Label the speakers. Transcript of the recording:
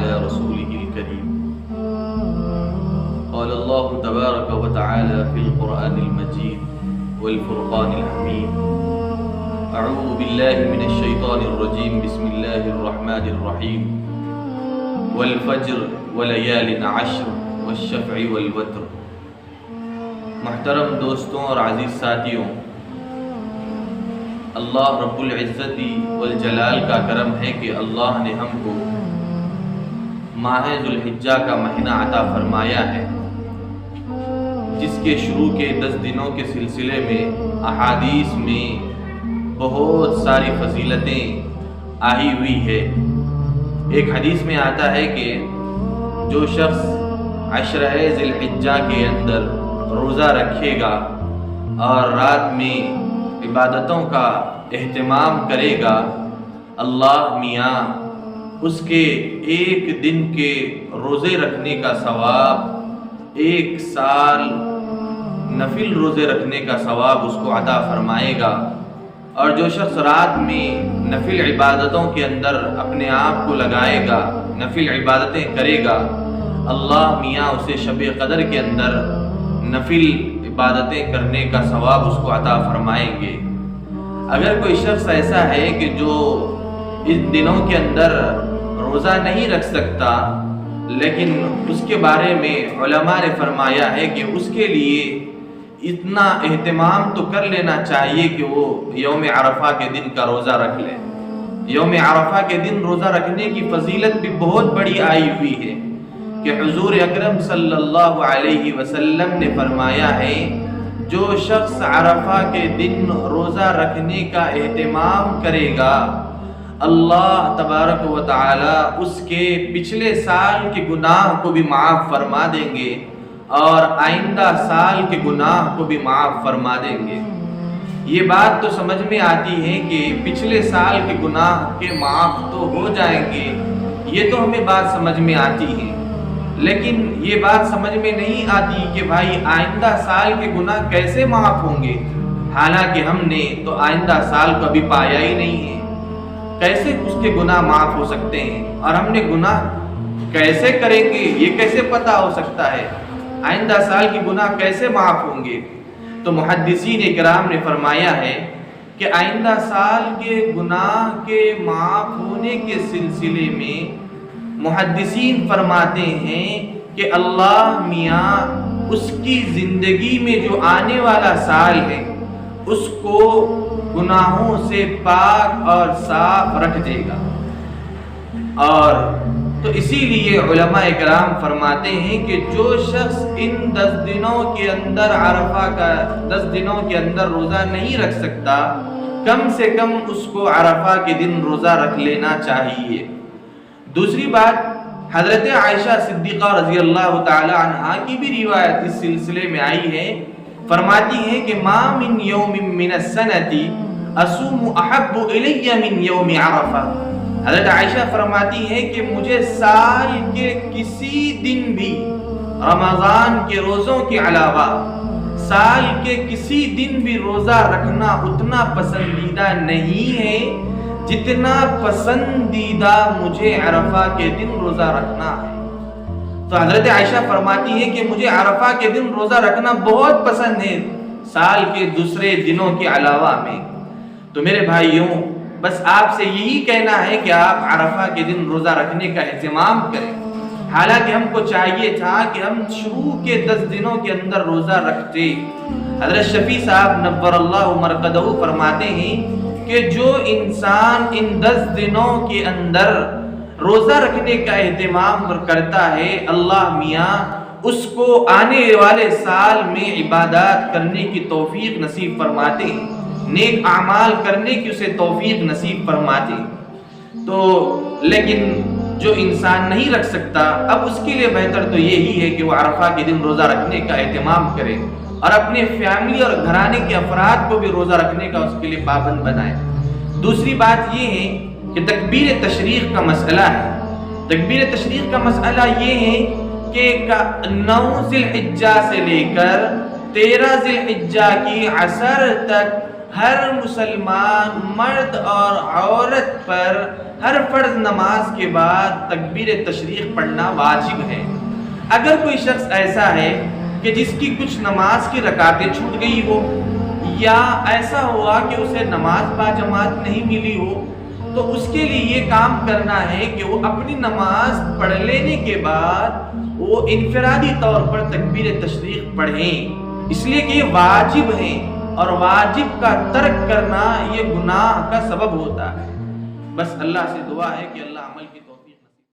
Speaker 1: على رسوله الكريم. قال الله تبارك وتعالى في القرآن المجيد والفرقان الحميد. أعوذ بالله من الشيطان الرجيم. بسم الله الرحمن الرحيم. والفجر وليال عشر والشفع والوتر. محترم دوستوں اور عزیز ساتھیوں، اللہ رب العزت والجلال کا کرم ہے کہ اللہ نے ہم کو ماہ ذوالحجہ کا مہینہ عطا فرمایا ہے، جس کے شروع کے 10 دنوں کے سلسلے میں احادیث میں بہت ساری فضیلتیں آئی ہوئی ہے۔ ایک حدیث میں آتا ہے کہ جو شخص عشرہ ذی الحجہ کے اندر روزہ رکھے گا اور رات میں عبادتوں کا اہتمام کرے گا، اللہ میاں اس کے ایک دن کے روزے رکھنے کا ثواب 1 سال نفل روزے رکھنے کا ثواب اس کو عطا فرمائے گا۔ اور جو شخص رات میں نفل عبادتوں کے اندر اپنے آپ کو لگائے گا، نفل عبادتیں کرے گا، اللہ میاں اسے شب قدر کے اندر نفل عبادتیں کرنے کا ثواب اس کو عطا فرمائیں گے۔ اگر کوئی شخص ایسا ہے کہ جو ان دنوں کے اندر روزہ نہیں رکھ سکتا، لیکن اس کے بارے میں علماء نے فرمایا ہے کہ اس کے لیے اتنا اہتمام تو کر لینا چاہیے کہ وہ یوم عرفہ کے دن کا روزہ رکھ لے۔ یوم عرفہ کے دن روزہ رکھنے کی فضیلت بھی بہت بڑی آئی ہوئی ہے کہ حضور اکرم صلی اللہ علیہ وسلم نے فرمایا ہے، جو شخص عرفہ کے دن روزہ رکھنے کا اہتمام کرے گا، اللہ تبارک و تعالی اس کے پچھلے سال کے گناہ کو بھی معاف فرما دیں گے اور آئندہ سال کے گناہ کو بھی معاف فرما دیں گے۔ یہ بات تو سمجھ میں آتی ہے کہ پچھلے سال کے گناہ کے معاف تو ہو جائیں گے، یہ تو ہمیں بات سمجھ میں آتی ہے، لیکن یہ بات سمجھ میں نہیں آتی کہ بھائی آئندہ سال کے گناہ کیسے معاف ہوں گے، حالانکہ ہم نے تو آئندہ سال کو ابھی پایا ہی نہیں ہے، کیسے اس کے گناہ معاف ہو سکتے ہیں؟ اور ہم نے گناہ کیسے کریں گے یہ کیسے پتہ ہو سکتا ہے؟ آئندہ سال کے گناہ کیسے معاف ہوں گے؟ تو محدثین کرام نے فرمایا ہے کہ آئندہ سال کے گناہ کے معاف ہونے کے سلسلے میں محدثین فرماتے ہیں کہ اللہ میاں اس کی زندگی میں جو آنے والا سال ہے اس کو گناہوں سے پاک اور صاف رکھ دے گا۔ اور تو اسی لیے علماء کرام فرماتے ہیں کہ جو شخص ان 10 دنوں کے اندر عرفہ کا 10 دنوں کے اندر روزہ نہیں رکھ سکتا، کم سے کم اس کو عرفہ کے دن روزہ رکھ لینا چاہیے۔ دوسری بات، حضرت عائشہ صدیقہ رضی اللہ تعالی عنہا کی بھی روایت اس سلسلے میں آئی ہے، فرماتی ہیں کہ ما من یوم من السنۃ اصوم احب الی من یوم عرفہ۔ حضرت عائشہ فرماتی ہیں کہ مجھے سال کے کسی دن بھی رمضان کے روزوں کے علاوہ سال کے کسی دن بھی روزہ رکھنا اتنا پسندیدہ نہیں ہے جتنا پسندیدہ مجھے عرفہ کے دن روزہ رکھنا ہے۔ تو حضرت عائشہ فرماتی ہیں کہ مجھے عرفہ کے دن روزہ رکھنا بہت پسند ہے سال کے دوسرے دنوں کے علاوہ میں۔ تو میرے بھائیوں، بس آپ سے یہی کہنا ہے کہ آپ عرفہ کے دن روزہ رکھنے کا اہتمام کریں، حالانکہ ہم کو چاہیے تھا کہ ہم شروع کے 10 دنوں کے اندر روزہ رکھتے۔ حضرت شفیع صاحب نور اللہ مرقدہ فرماتے ہیں کہ جو انسان ان 10 دنوں کے اندر روزہ رکھنے کا اہتمام کرتا ہے، اللہ میاں اس کو آنے والے سال میں عبادات کرنے کی توفیق نصیب فرماتے ہیں، نیک اعمال کرنے کی اسے توفیق نصیب فرماتے ہیں۔ تو لیکن جو انسان نہیں رکھ سکتا، اب اس کے لیے بہتر تو یہی ہے کہ وہ عرفہ کے دن روزہ رکھنے کا اہتمام کرے اور اپنے فیملی اور گھرانے کے افراد کو بھی روزہ رکھنے کا اس کے لیے پابند بنائے۔ دوسری بات یہ ہے کہ تکبیر تشریق کا مسئلہ ہے۔ تکبیر تشریق کا مسئلہ یہ ہے کہ 9 ذی الحجہ سے لے کر 13 ذی الحجہ کی عصر تک ہر مسلمان مرد اور عورت پر ہر فرض نماز کے بعد تکبیر تشریق پڑھنا واجب ہے۔ اگر کوئی شخص ایسا ہے کہ جس کی کچھ نماز کی رکعتیں چھوٹ گئی ہو یا ایسا ہوا کہ اسے نماز باجماعت نہیں ملی ہو، تو اس کے لیے یہ کام کرنا ہے کہ وہ اپنی نماز پڑھ لینے کے بعد وہ انفرادی طور پر تکبیر تشریق پڑھیں، اس لیے کہ یہ واجب ہے اور واجب کا ترک کرنا یہ گناہ کا سبب ہوتا ہے۔ بس اللہ سے دعا ہے کہ اللہ عمل کی